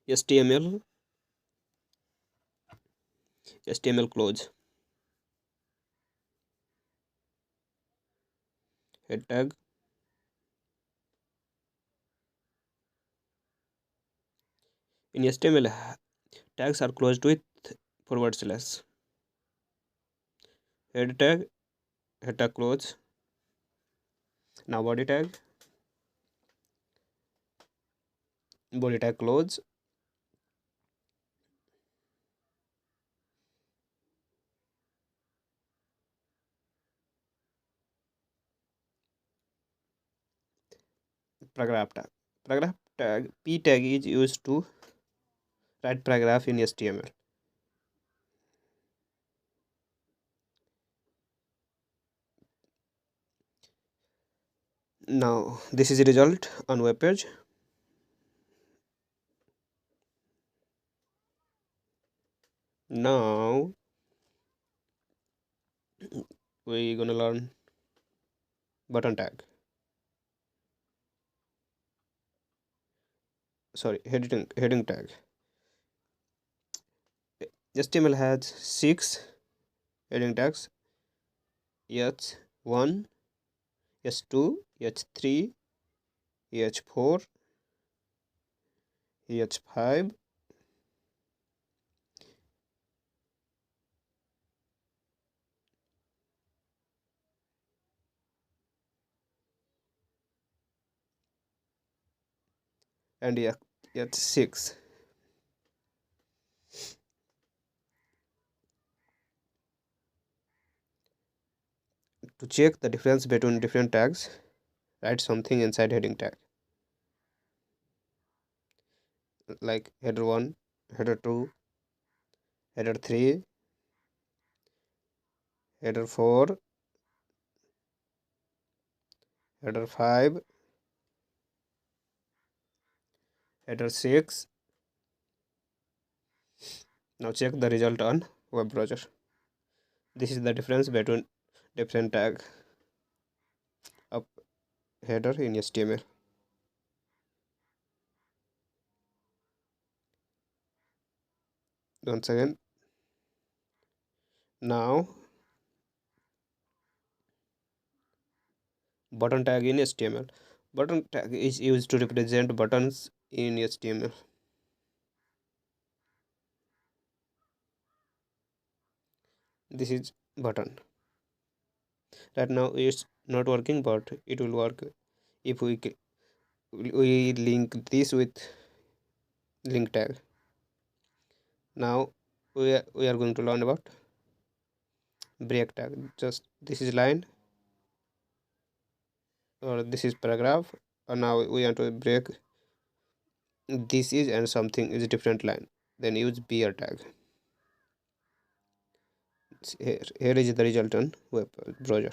HTML close, head tag. In HTML, tags are closed with forward slash. Head tag, head tag close. Now body tag close. Paragraph tag. Paragraph tag, p tag is used to write paragraph in HTML. Now this is the result on web page. Now we gonna learn button tag. Sorry, heading tag. HTML has 6 heading tags: H1, H2, H3, H4, H5, and H6. To check the difference between different tags, write something inside heading tag, like header 1, header 2, header 3, header 4, header 5, header 6. Now check the result on web browser. This is the difference between different tag of header in HTML. Once again, now button tag in HTML. Button tag is used to represent buttons in HTML. This is button. Right now it's not working, but it will work if we link this with link tag. Now we are going to learn about break tag. Just this is line, or this is paragraph, and now we want to break this is and something is a different line, then use beer tag. Here is the result on web browser.